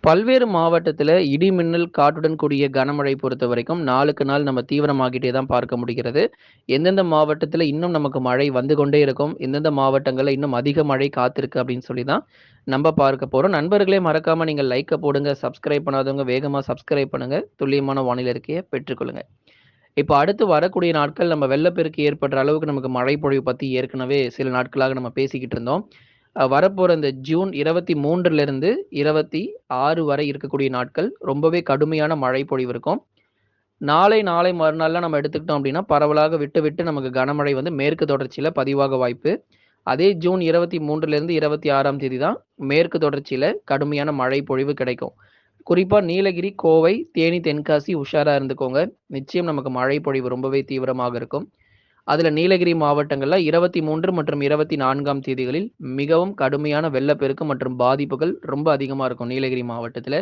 பல்வேறு மாவட்டத்துல இடி, மின்னல், காற்றுடன் கூடிய கனமழை பொறுத்தவரைக்கும் நாளுக்கு நாள் நம்ம தீவிரமாகிட்டே தான் பார்க்க முடிகிறது. எந்தெந்த மாவட்டத்துல இன்னும் நமக்கு மழை வந்து கொண்டே இருக்கும், எந்தெந்த மாவட்டங்கள்ல இன்னும் அதிக மழை காத்திருக்கு அப்படின்னு சொல்லி தான் நம்ப பார்க்க போறோம். நண்பர்களே மறக்காம நீங்க லைக்க போடுங்க, சப்ஸ்கிரைப் பண்ணாதவங்க வேகமா சப்ஸ்கிரைப் பண்ணுங்க. துல்லியமான வானிலை அறிக்கைய பெற்றுக்கொள்ளுங்க. இப்ப அடுத்து வரக்கூடிய நாட்கள் நம்ம வெள்ளப்பெருக்கு ஏற்படுற அளவுக்கு நமக்கு மழை பொழிவு பத்தி ஏற்கனவே சில நாட்களாக நம்ம பேசிக்கிட்டு இருந்தோம். வரப்போற இந்த ஜூன் 23லிருந்து 26 வரை இருக்கக்கூடிய நாட்கள் ரொம்பவே கடுமையான மழை பொழிவு இருக்கும். நாளை மறுநாள்லாம் நம்ம எடுத்துக்கிட்டோம் அப்படின்னா, பரவலாக விட்டு விட்டு நமக்கு கனமழை வந்து மேற்கு தொடர்ச்சியில பதிவாக வாய்ப்பு. அதே ஜூன் 23லிருந்து 26ஆம் தேதி தான் மேற்கு தொடர்ச்சியில கடுமையான மழை பொழிவு கிடைக்கும். குறிப்பா நீலகிரி, கோவை, தேனி, தென்காசி உஷாரா இருந்துக்கோங்க. நிச்சயம் நமக்கு மழை பொழிவு ரொம்பவே தீவிரமாக இருக்கும். அதுல நீலகிரி மாவட்டங்கள்ல 23 மற்றும் 24ஆம் தேதிகளில் மிகவும் கடுமையான வெள்ளப்பெருக்கு மற்றும் பாதிப்புகள் ரொம்ப அதிகமா இருக்கும் நீலகிரி மாவட்டத்தில.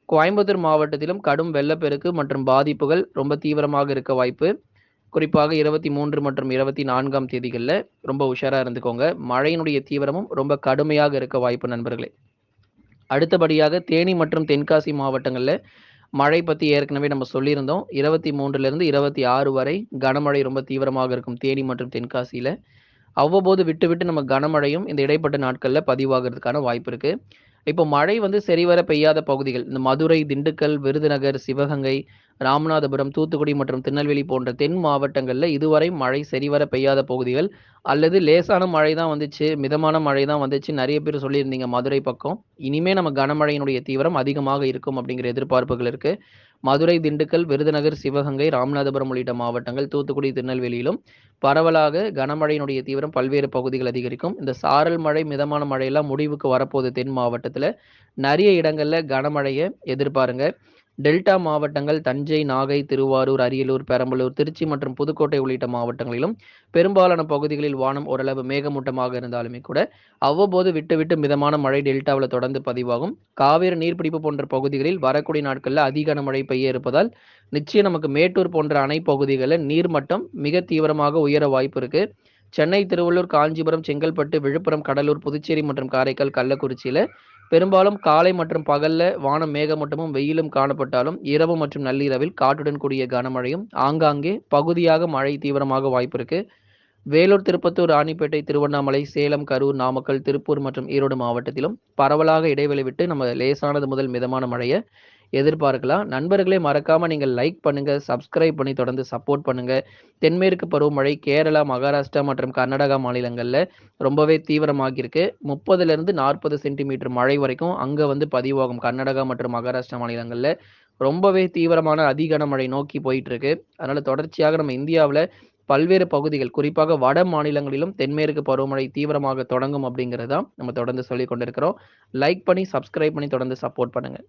கோயம்புத்தூர் மாவட்டத்திலும் கடும் வெள்ளப்பெருக்கு மற்றும் பாதிப்புகள் ரொம்ப தீவிரமாக இருக்க வாய்ப்பு. குறிப்பாக 23 மற்றும் 24ஆம் தேதிகள்ல ரொம்ப உஷாரா இருந்துக்கோங்க. மழையினுடைய தீவிரமும் ரொம்ப கடுமையாக இருக்க வாய்ப்பு நண்பர்களே. அடுத்தபடியாக தேனி மற்றும் தென்காசி மாவட்டங்கள்ல மழை பத்தி ஏற்கனவே நம்ம சொல்லியிருந்தோம். 23லிருந்து 26 வரை கனமழை ரொம்ப தீவிரமாக இருக்கும் தேனி மற்றும் தென்காசியில. அவ்வப்போது விட்டு விட்டு நம்ம கனமழையும் இந்த இடைப்பட்ட நாட்கள்ல பதிவாகுறதுக்கான வாய்ப்பு இருக்கு. இப்போ மழை வந்து சரிவர பெய்யாத பகுதிகள், இந்த மதுரை, திண்டுக்கல், விருதுநகர், சிவகங்கை, ராமநாதபுரம், தூத்துக்குடி மற்றும் திருநெல்வேலி போன்ற தென் மாவட்டங்கள்ல இதுவரை மழை சரிவர பெய்யாத பகுதிகள், அல்லது லேசான மழை தான் வந்துச்சு, மிதமான மழை தான் வந்துச்சு நெறைய பேர் சொல்லியிருந்தீங்க மதுரை பக்கம். இனிமே நம்ம கனமழையினுடைய தீவிரம் அதிகமாக இருக்கும் அப்படிங்கிற எதிர்பார்ப்புகள் இருக்கு. மதுரை, திண்டுக்கல், விருதுநகர், சிவகங்கை, ராமநாதபுரம் உள்ளிட்ட மாவட்டங்கள், தூத்துக்குடி, திருநெல்வேலியிலும் பரவலாக கனமழையினுடைய தீவிரம் பல்வேறு பகுதிகள் அதிகரிக்கும். இந்த சாரல் மழை, மிதமான மழையெல்லாம் முடிவுக்கு வரப்போகுது தென் மாவட்டத்தில. நெறைய இடங்கள்ல கனமழைய எதிர்பாருங்க. டெல்டா மாவட்டங்கள் தஞ்சை, நாகை, திருவாரூர், அரியலூர், பெரம்பலூர், திருச்சி மற்றும் புதுக்கோட்டை உள்ளிட்ட மாவட்டங்களிலும் பெரும்பாலான பகுதிகளில் வானம் ஓரளவு மேகமூட்டமாக இருந்தாலுமே கூட, அவ்வப்போது விட்டு விட்டு மிதமான மழை டெல்டாவுல தொடர்ந்து பதிவாகும். காவேரி நீர்பிடிப்பு போன்ற பகுதிகளில் வரக்கூடிய நாட்கள்ல அதி கனமழை பெய்ய இருப்பதால், நிச்சயம் நமக்கு மேட்டூர் போன்ற அணை பகுதிகள்ல நீர்மட்டம் மிக தீவிரமாக உயர வாய்ப்பு இருக்கு. சென்னை, திருவள்ளூர், காஞ்சிபுரம், செங்கல்பட்டு, விழுப்புரம், கடலூர், புதுச்சேரி மற்றும் காரைக்கால், கள்ளக்குறிச்சியில பெரும்பாலும் காலை மற்றும் பகல்ல வானம் மேகமூட்டமும் வெயிலும் காணப்பட்டாலும், இரவு மற்றும் நள்ளிரவில் காற்றுடன் கூடிய கனமழையும், ஆங்காங்கே பகுதியாக மழை தீவிரமாக வாய்ப்பு இருக்கு. வேலூர், திருப்பத்தூர், ராணிப்பேட்டை, திருவண்ணாமலை, சேலம், கரூர், நாமக்கல், திருப்பூர் மற்றும் ஈரோடு மாவட்டத்திலும் பரவலாக இடைவெளி விட்டு நம்ம லேசானது முதல் மிதமான மழைய எதிர்பார்க்கலாம். நண்பர்களே மறக்காம நீங்க லைக் பண்ணுங்க, சப்ஸ்கிரைப் பண்ணி தொடர்ந்து சப்போர்ட் பண்ணுங்க. தென்மேற்கு பருவமழை கேரளா, மகாராஷ்டிரா மற்றும் கர்நாடகா மாநிலங்கள்ல ரொம்பவே தீவிரமாகியிருக்கு. 30லிருந்து 40 சென்டிமீட்டர் மழை வரைக்கும் அங்க வந்து பதிவாகும். கர்நாடகா மற்றும் மகாராஷ்டிரா மாநிலங்கள்ல ரொம்பவே தீவிரமான அதி கனமழை நோக்கி போயிட்டு இருக்கு. அதனால தொடர்ச்சியாக நம்ம இந்தியாவுல பல்வேறு பகுதிகள், குறிப்பாக வட மாநிலங்களிலும் தென்மேற்கு பருவமழை தீவிரமாக தொடங்கும் அப்படிங்கிறது தான் நம்ம தொடர்ந்து சொல்லிக் கொண்டிருக்கிறோம். லைக் பண்ணி, சப்ஸ்கிரைப் பண்ணி தொடர்ந்து சப்போர்ட் பண்ணுங்க.